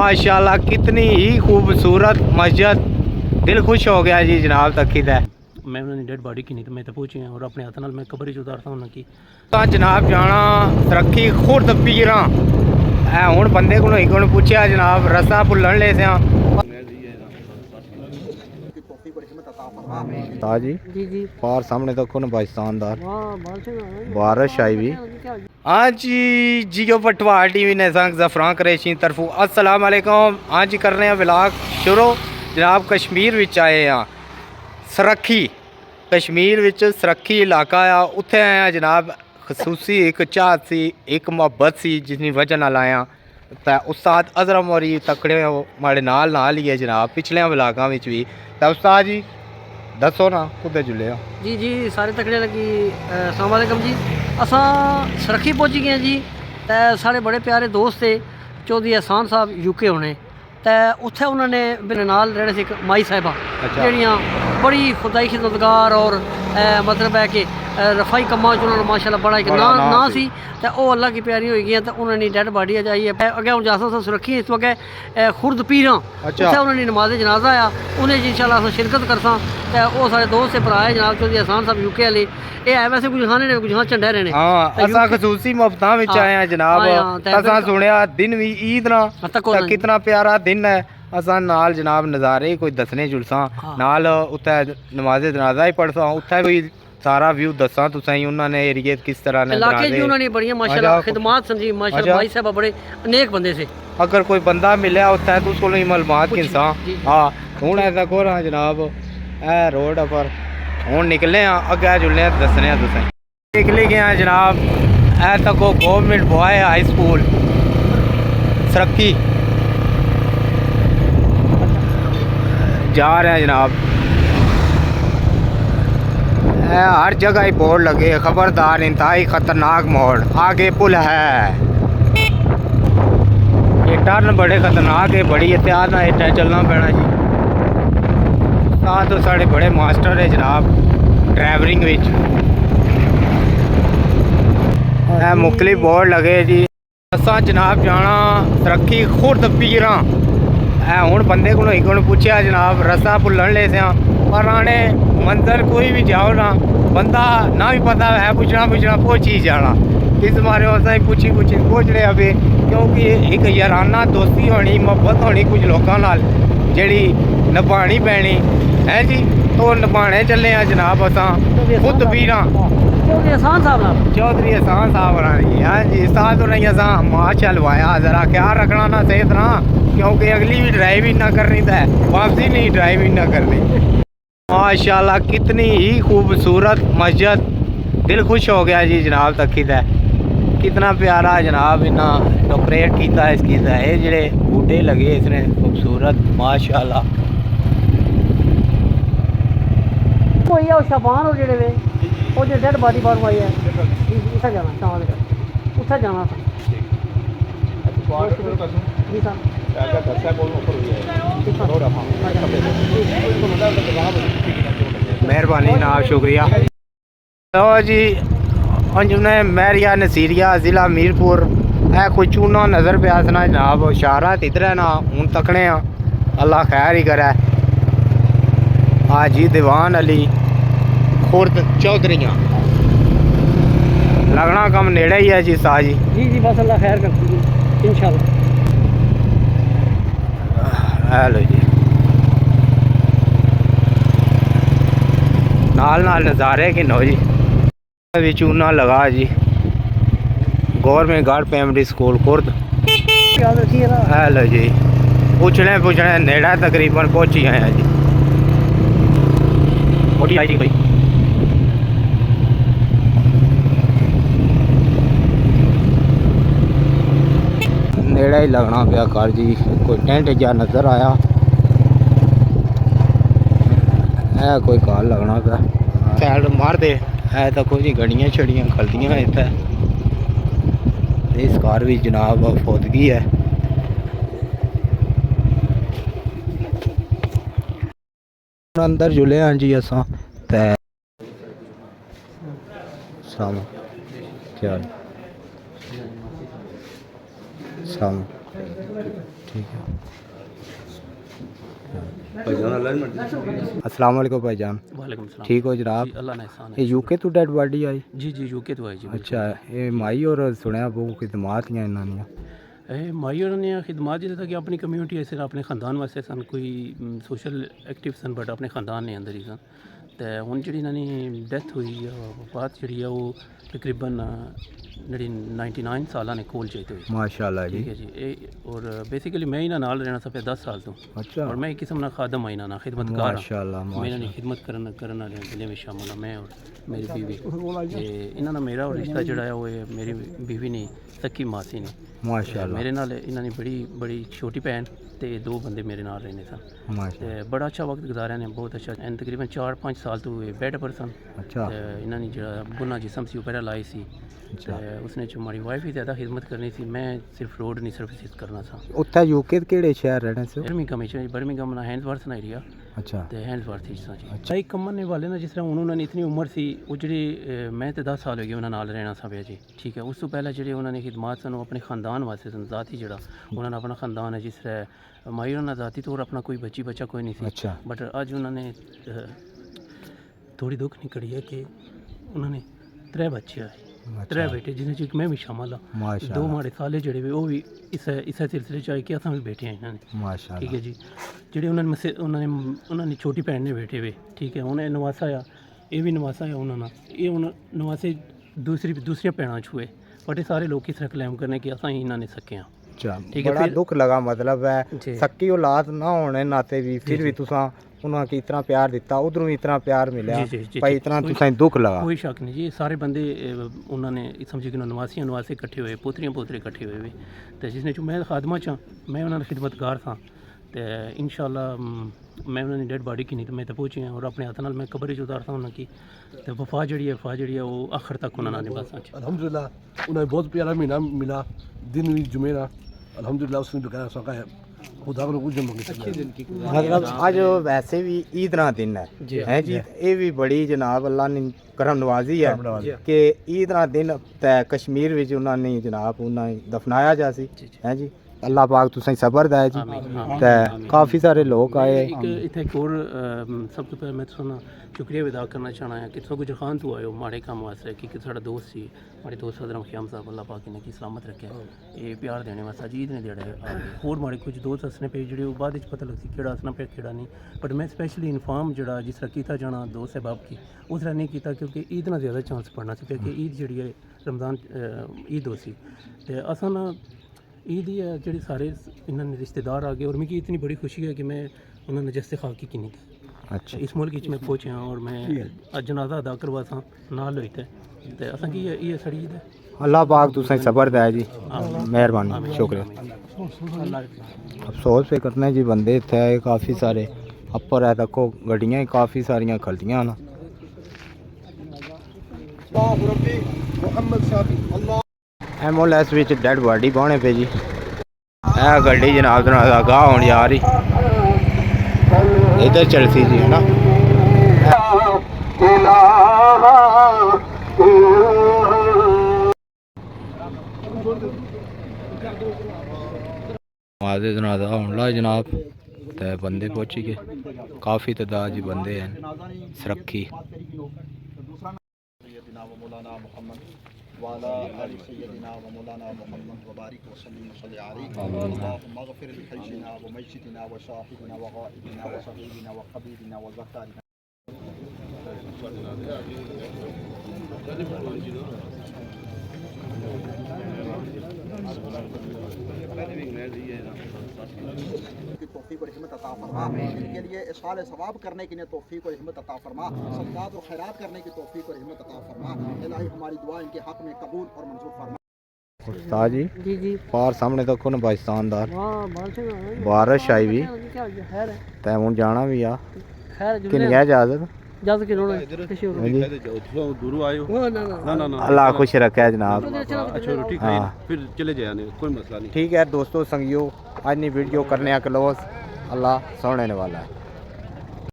माशाल्लाह कितनी ही खूबसूरत मस्जिद, दिल खुश हो गया जी जनाब तकीद है। मैं उन्होंने डेड बॉडी की नहीं तो मैं तो पूछी और अपने हाथ नाल मैं कबर ही उतारता हूं उनकी तो जनाब जाना तरक्की खुर्द पीरा है हूँ बंदे को पूछा जनाब रस्सा भुलन ले जी बाहर सामने देखो ना पाकिस्तान दा बारिश आई भी। हाँ जी जियो पटवार टीवी ने संग जफरान करेशी तरफों अस्सलाम वालेकुम। हाँ जी कर रहे हैं व्लॉग शुरू। जनाब कश्मीर विच आए हैं सरखी कश्मीर विच सरखी इलाका आ उत्थे आए हैं जनाब। खसूसी एक चाहत सी एक मुहब्बत सी जिसकी वजह नाल आया तो उस्ताद अजरम और तकड़े माड़े नाल ही है जनाब पिछले व्लॉगां विच भी। तो उस्ताद जी दसो ना कुदे जुले जी जी सारे तकड़े लगी। अस्सलाम वालेकुम जी असा सरखी पहुंची गए जी। तो साढ़े बड़े प्यारे दोस्त थे चौधरी एहसान साहब यूके होने तो उत्थे उन्होंने मेरे नाल रहने से एक माई साहिबा जड़ियाँ बड़ी खुदाई खिदमतगार और मतलब है कि रफाई कम्मा उन्होंने माशाल्लाह बड़ा एक ना सी तो वो अल्लाह की प्यारी हो गई तो उन्होंने डेड बॉडी जाइए अगे हूँ जासा सुरखी इस वक्त खुर्द पीरा उत्थे उन्होंने नमाज जनाजा आया उन्हें इंशाल्लाह शिरकत करसा तो वो सारे दोस्त से भरा है जनाब चौधरी एहसान साहब यूके वाले ये है वैसे कुछ खाने ने कुछ हाँ झंडे रहने। हां खसूसी मुफ्तां विच आए हैं जनाब। असां सुनिया दिन भी ईद ना कितना प्यारा दिन है असां नाल जनाब नज़ारे कोई दसने जुलसा नाल उत्थे नमाज़े जनाजा ही पढ़सा उत्थे कोई सारा व्यू दसा तुसें उन्होंने एरिया किस तरह ने इलाके जी उन्होंने बड़ी माशाल्लाह खिदमत समझी माशाल्लाह भाई साहब बड़े अनेक बंदे से अगर कोई बंदा मिले उत्थे तो उसको मालूमात किसा। हाँ हुण ऐसा को रहा जनाब ए रोड पर हुण निकले अगे जुलने दसने तुसें निकली गए जनाब ए तको गवर्नमेंट बॉय हाई स्कूल सरक्की जा रहे हैं जनाब। हर जगह ही बोर्ड लगे खबरदार इंतहाई खतरनाक मोड़ आगे पुल है ये टर्न बड़े खतरनाक है बड़ी एहतियात ना इतना चलना पैना जी। तो साढ़े बड़े मास्टर है जनाब ड्राइवरिंग विच मुख्तलिफ बोर्ड लगे जी। असा जनाब जाना तरक्की खुर्द पीरा है हूँ बंदे को पूछा जनाब रस्सा भुलन ले पर आने मंदिर कोई भी जाओ ना बंदा ना भी पता है पूछना पहुँच ही जाना किस मारे असें पूछी पहुँच रहे अभी क्योंकि एक याराना दोस्ती होनी मुहब्बत होनी कुछ लोगों नाल जेड़ी नभानी पैनी है जी। तो नभाने चले हैं जनाब असां खुद पीरा चौधरी एहसान साहब रानी। हाँ जी उस्ताद होरें असां माशा लवाया ज़रा ख्याल रखना ना सही तरह क्योंकि अगली भी ड्राइविंग ना करनी तो वापसी नहीं ड्राइविंग ना करनी। माशाल्लाह कितनी ही खूबसूरत मस्जिद, दिल खुश हो गया जी जनाब तकीद है। कितना प्यारा जनाब इन्ना डेकोरेट किया इसकी ये जेडे बूटे लगे इसने खूबसूरत माशाल्लाह। कोई है शबान और जेडे वे वो जो डेड बॉडी बाहर आई है इसे जाना शाम को उसे जाना था जी सर मेहरबानी ना शुक्रिया। तो जी अंजुमन महरिया नसीरिया ज़िला मीरपुर है कोई चूना नज़र पे आसना जनाब इशारा इधर है ना हूँ तकने अल्लाह खैर ही करे। हाजी दीवान अली खुर्द चौधरियाँ लगना कम नेड़े ही है जी साजी जी बस अल्लाह खैर कर इंशाल्लाह। हेलो जी नाल नज़ारे कि नो जी भी चूना लगा जी गवर्नमेंट गार्ड प्राइमरी स्कूल खुर्द। हेलो जी पूछने नेड़ा तकरीबन पहुँची आए हैं जी मोटी आई जी कोई नेड़ा ही लगना पाया कर जी कोई टेंट जा नज़र आया है कोई कार लगना पाया सैड मार दे है तो कोई नहीं गड्डियाँ छड़ियाँ खलदियाँ इतने इस कार भी जनाब फौदगी है। अंदर जुले हैं जी असा क्या ठीक है। भाईजान अस्सलाम वालेकुम भाईजान, वालेकुम सलाम। ठीक हो जनाब? जी, अल्लाह ने एहसान ये है। यूके तो डेड बॉडी आई? जी जी यूके तो आई जी। अच्छा, ये माई और सुनया बहु खिदमात ही इन्हों दी। माई होर ने खिदमत जिस कि अपनी कम्यूनिटी ऐसे अपने खानदान वास्ते सन, कोई सोशल एक्टिव सन, बट अपने खानदान ने अंदर ही सन। तो हूँ जी इन्होंने डेथ हुई वफात जी वो तकरीबन 99 साल ने कोल चेते हुई। माशाल्लाह जी। ठीक है जी। और बेसिकली मैं इन्होंने नाल रहना सब 10 साल तो। अच्छा, और मैं एक किस्म ना खादम आई ना खिदमतकार हाँ। माशाल्लाह मैं इन्होंने खिदमत करने वाले जिले में शामिल हाँ, मैं और मेरी बीवी। इन्होंने मेरा और रिश्ता जड़ा है वो मेरी बीवी ने सकी मासी ने माशाल्लाह मेरे नाल इन्होंने बड़ी छोटी भैन ते 2 बंदे मेरे नाल रहने सन। माशाल्लाह। ते बड़ा अच्छा वक्त गुजारिया ने, बहुत अच्छा। तकरीबन 4-5 साल तो बेड पर सन। अच्छा ते इन्होंने जो बुना जिसम सी पैरा लाई सी। अच्छा, ते उसने जो हमारी वाइफ ही ज़्यादा खिदमत करनी सी, मैं सिर्फ रोड नहीं सर्विस करना था। उत्थे यूके दे केड़े शहर रहने से? बर्मिंघम ना हैंड्सवर्थ ना एरिया अच्छा ते हैंड्सवर्थ ही सा जी। अच्छा। एक कम्मन ने वाले ना जिस तरह उन्होंने इतनी उम्र सी वो जी मैं तो 10 साल हो गए उन्होंने नाल रहना सा जी। ठीक है, उस तो पहले जी उन्होंने खिदमात सन अपने खानदान वास्ते सन, जाती जड़ा उन्होंने अपना खानदान है जिस तरह माई उन्होंने जाती तौर अपना कोई बच्चा कोई नहीं सी। अच्छा बट अज उन्होंने थोड़ी दुख निकली है कि उन्होंने 3 बच्चे आए, 3 बेटे जिन्हें च मैं भी शामिल हाँ। 2 माशाल्लाह माड़े साले जड़े वे वो भी इस सिलसिले च आए कि असां भी बैठे हैं इन्होंने। ठीक माशाल्लाह। है जी। जेह्ड़े उन्होंने छोटी भैन ने बैठे हुए, ठीक है, उन्हें नवासा ये भी नवासा है उन्होंने, ये हूँ नवासे दूसरियां भैनां च हुए। बट ये सारे लोग किस तरह क्लेम करने कि असां ही इन्होंने सके हाँ। अच्छा, ठीक है, बड़ा फिर- दुख लगा, मतलब है जी। सक्की औलाद ना होने नाते भी फिर भी तुसा उन्होंने की इतना प्यार दिता, उधरों भी इतना प्यार मिला जी, जी, जी, भाई, जी। इतना कोई- तुसा दुख लगा। कोई शक नहीं जी, सारे बंदे उन्होंने समझे कि नवासे इकट्ठे हुए, पोतरे इकट्ठे हुए तो जिसने जो मैं खादमा चा मैं उन्होंने खिदमतगार था। तो इंशाल्लाह मैं उन्होंने डेड बॉडी की नहीं तो मैं तो पहुँची और अपने हाथ नाल मैं कब्र च उतारता उन्होंने तो वफा जड़ी है वो आखिर तक उन्होंने निभासा। अल्हम्दुलिल्लाह उन्हें बहुत प्यारा महीना मिला, दिन भी जुमेरा। अल्हम्दुलिल्लाह उसने बकाया सका है खुदा को कुछ मतलब आज वैसे भी ईद ना दिन है जी, ये भी बड़ी जनाब अल्लाह ने करम नवाजी है कि ईद ना दिन ते कश्मीर विच उन्होंने जनाब उन्हें दफनाया जा सी है जी। अल्लाह पाक तुसें सबर दे जी। ते काफ़ी सारे लोग आए। इत्थे एक और सब तो पहले मैं तुसें शुक्रिया अदा करना चाहना है कि तुस गुजर खान तो आए हो माड़े कम वास्ते कि साढ़ा दोस्त सी, माड़े दोस्त सदरम ख्याम साहब अल्लाह पाक ने की सलामत रखे ये प्यार देने वास्ते अजीत ने जेड़ा होर माड़े कुछ दोस्त हसने पे जेह्ड़े ओह् बाद पता लगसी केड़ा हसना पे केड़ा नहीं। बट मैं स्पेशली इन्फॉर्म जेड़ा जिस तरह कीता जाना दोस्त अहबाब की उस तरह नहीं कीता क्योंकि ईद ना ज़्यादा चांस पड़ना सी क्योंकि ईद जेह्ड़ी है रमज़ान ईद हो सी ते असां ना ईद ही है जेह्ड़े सारे इन्होंने रिश्तेदार आ गए और मुझे इतनी बड़ी खुशी है कि मैं उन्होंने जैसे खाकी की नहीं था। अच्छा, इस मुल्क में पहुँचे और मैं अज जनाजा अदा करवा सा नाल होई ते असां की ये साड़ी ईद है। अल्लाह पाक तुसें सबर दे जी, मेहरबानी, शुक्रिया। अफसोस पे करने जी बंदे इत्थे आए काफ़ी सारे अपर है, देखो गड्डियां ही काफ़ी सारियां खलदियां न। एम्बुलेंस विच डेड बॉडी बौने पे जी, ए गड्डी जनाब गाह होने जा रही इधर चलती जी है ना। नमाज़े जनाजा होने लगा जनाब ते बंदे पहुँची गए, काफ़ी तादाद जी बंदे हैं सुरखी। वाला आलि सय्यदिना व मौलाना मुहम्मद व बारिक व सल्लिम व सल्लि अलैहि अल्लाहुम्मा अग़फिर लिहय्यिना व मय्यितिना व शाहिदिना व गाइबिना व सगीरिना व कबीरिना व ज़क्कारिना। की तौफीक और हिम्मत अता फरमा, इनके लिए इशाल सवाब करने की तौफीक और हिम्मत अता फरमा, सदक़ात और खैरात करने की तौफीक और हिम्मत अता फरमा। इलाही हमारी दुआ इनके हक़ में कबूल और मंजूर फरमा। उस्ताद जी जी जी पार सामने तक ना पाकिस्तानदार हाँ बारिश बारिश आई भी खैर ते हूँ जाना भी आ खैर किन्नी है इजाजत जद के रोना किसी और दूर आए हो ना ना ना ना अल्लाह खुश रखे जनाब। अच्छा रोटी खाई फिर चले जाए कोई मसला नहीं। ठीक है दोस्तों संगियो, आज नी वीडियो करने क्लोज, अल्लाह सुनने वाला है।